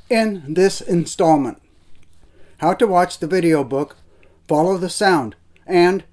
In this installment, how to watch the video book, Follow the Sound, and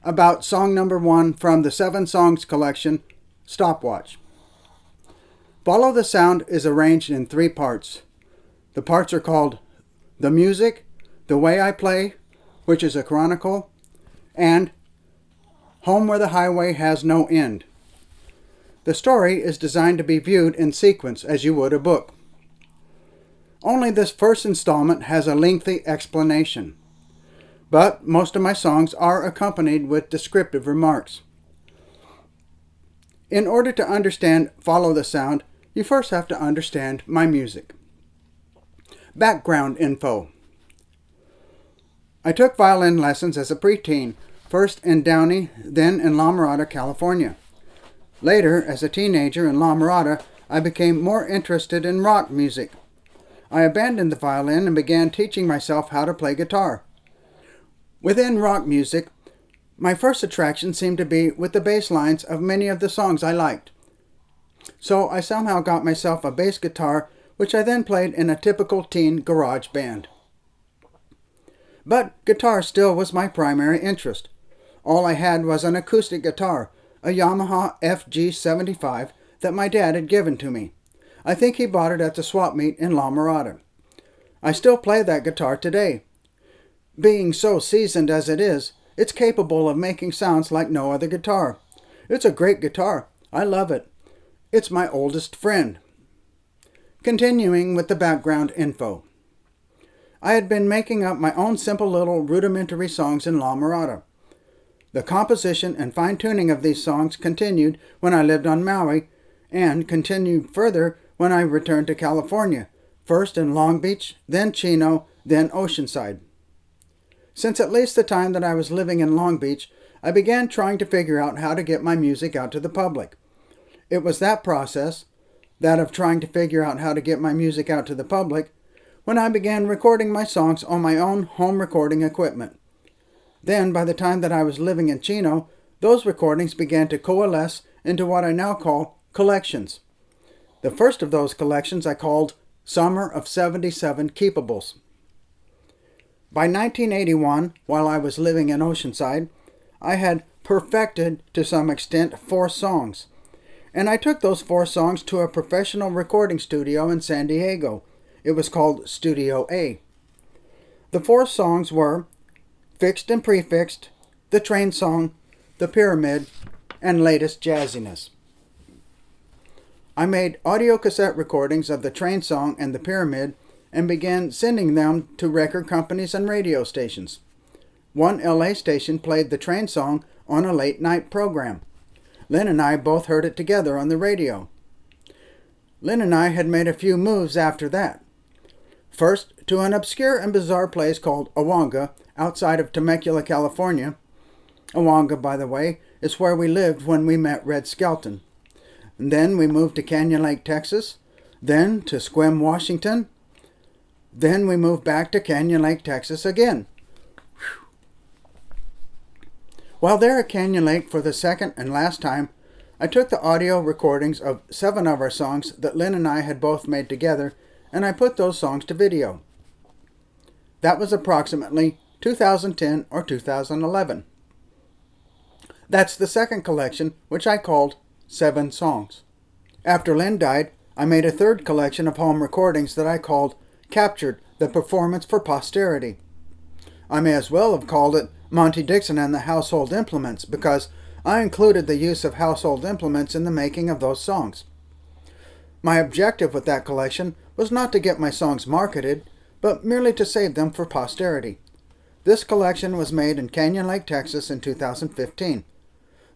about song number 1 from the 7 songs collection, Stopwatch. Follow the Sound is arranged in 3 parts. The parts are called The Music, The Way I Play, which is a chronicle, and Home Where the Highway Has No End. The story is designed to be viewed in sequence as you would a book. Only this first installment has a lengthy explanation, but most of my songs are accompanied with descriptive remarks. In order to understand Follow the Sound, you first have to understand my music. Background info. I took violin lessons as a preteen, first in Downey, then in La Mirada, California. Later, as a teenager in La Mirada, I became more interested in rock music. I abandoned the violin and began teaching myself how to play guitar. Within rock music, my first attraction seemed to be with the bass lines of many of the songs I liked. So I somehow got myself a bass guitar, which I then played in a typical teen garage band. But guitar still was my primary interest. All I had was an acoustic guitar, a Yamaha FG75 that my dad had given to me. I think he bought it at the swap meet in La Mirada. I still play that guitar today. Being so seasoned as it is, it's capable of making sounds like no other guitar. It's a great guitar. I love it. It's my oldest friend. Continuing with the background info. I had been making up my own simple little rudimentary songs in La Mirada. The composition and fine-tuning of these songs continued when I lived on Maui and continued further when I returned to California, first in Long Beach, then Chino, then Oceanside. Since at least the time that I was living in Long Beach, I began trying to figure out how to get my music out to the public. It was that process, that of trying to figure out how to get my music out to the public, when I began recording my songs on my own home recording equipment. Then, by the time that I was living in Chino, those recordings began to coalesce into what I now call collections. The first of those collections I called Summer of 77 Keepables. By 1981, while I was living in Oceanside, I had perfected to some extent 4 songs, and I took those 4 songs to a professional recording studio in San Diego. It was called Studio A. The 4 songs were Fixed and Prefixed, The Train Song, The Pyramid, and Latest Jazziness. I made audio cassette recordings of The Train Song and The Pyramid and began sending them to record companies and radio stations. One LA station played The Train Song on a late-night program. Lynn and I both heard it together on the radio. Lynn and I had made a few moves after that. First, to an obscure and bizarre place called Awanga, outside of Temecula, California. Awanga, by the way, is where we lived when we met Red Skelton. And then we moved to Canyon Lake, Texas, then to Sequim, Washington. Then we moved back to Canyon Lake, Texas again. Whew. While there at Canyon Lake for the second and last time, I took the audio recordings of 7 of our songs that Lynn and I had both made together, and I put those songs to video. That was approximately 2010 or 2011. That's the second collection, which I called 7 Songs. After Lynn died, I made a third collection of home recordings that I called Captured, the Performance for Posterity. I may as well have called it Monty Dixon and the Household Implements, because I included the use of household implements in the making of those songs. My objective with that collection was not to get my songs marketed, but merely to save them for posterity. This collection was made in Canyon Lake, Texas in 2015.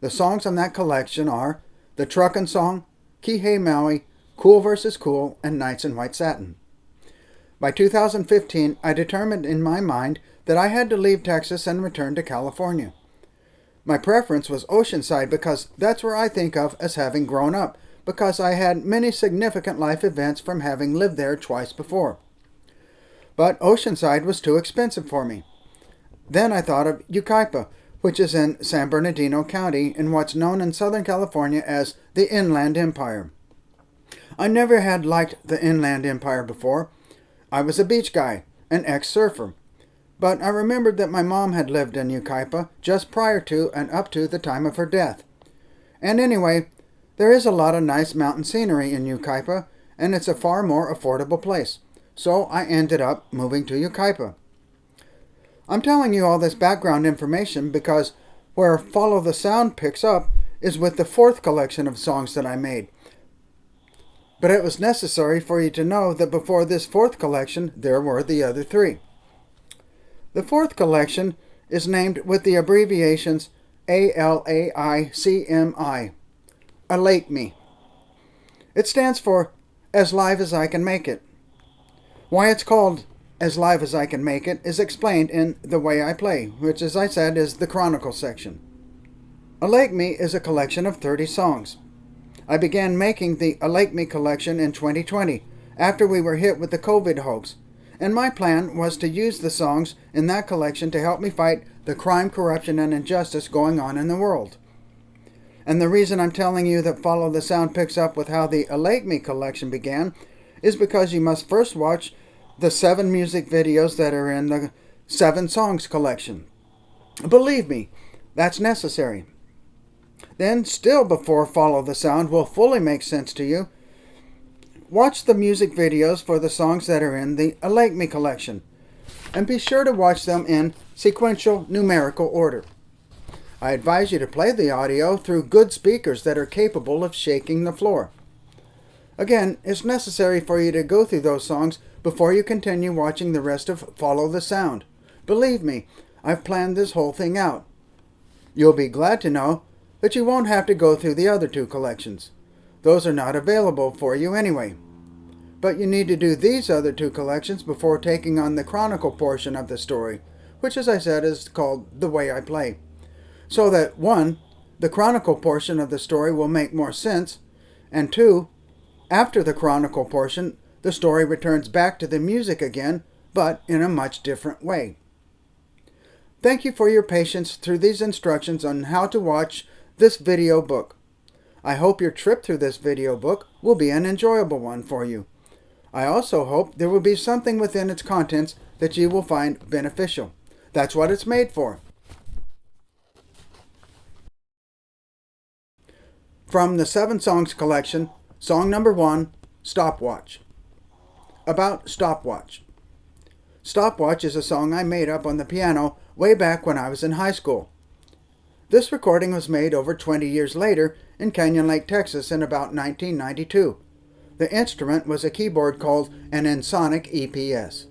The songs on that collection are The Truckin' Song, Kihei Maui, Cool vs. Cool, and Nights in White Satin. By 2015, I determined in my mind that I had to leave Texas and return to California. My preference was Oceanside because that's where I think of as having grown up, because I had many significant life events from having lived there twice before. But Oceanside was too expensive for me. Then I thought of Yucaipa, which is in San Bernardino County in what's known in Southern California as the Inland Empire. I never had liked the Inland Empire before. I was a beach guy, an ex-surfer, but I remembered that my mom had lived in Yucaipa just prior to and up to the time of her death. And anyway, there is a lot of nice mountain scenery in Yucaipa, and it's a far more affordable place. So I ended up moving to Yucaipa. I'm telling you all this background information because where Follow the Sound picks up is with the fourth collection of songs that I made. But it was necessary for you to know that before this fourth collection, there were the other three. The fourth collection is named with the abbreviations ALAICMI, ALAICMI. It stands for As Live as I Can Make It. Why it's called As Live as I Can Make It is explained in The Way I Play, which, as I said, is the chronicle section. ALAICMI is a collection of 30 songs. I began making the ALAICMI collection in 2020, after we were hit with the COVID hoax, and my plan was to use the songs in that collection to help me fight the crime, corruption, and injustice going on in the world. And the reason I'm telling you that Follow the Sound picks up with how the ALAICMI collection began is because you must first watch the 7 music videos that are in the 7 songs collection. Believe me, that's necessary. Then, still before Follow the Sound will fully make sense to you, watch the music videos for the songs that are in the ALAICMI collection, and be sure to watch them in sequential numerical order. I advise you to play the audio through good speakers that are capable of shaking the floor. Again, it's necessary for you to go through those songs before you continue watching the rest of Follow the Sound. Believe me, I've planned this whole thing out. You'll be glad to know that you won't have to go through the other 2 collections. Those are not available for you anyway. But you need to do these other 2 collections before taking on the chronicle portion of the story, which, as I said, is called The Way I Play. So that 1, the chronicle portion of the story will make more sense, and 2, after the chronicle portion, the story returns back to the music again, but in a much different way. Thank you for your patience through these instructions on how to watch this video book. I hope your trip through this video book will be an enjoyable one for you. I also hope there will be something within its contents that you will find beneficial. That's what it's made for. From the 7 songs collection, song number 1, Stopwatch. About Stopwatch. Stopwatch is a song I made up on the piano way back when I was in high school. This recording was made over 20 years later in Canyon Lake, Texas in about 1992. The instrument was a keyboard called an Ensoniq EPS.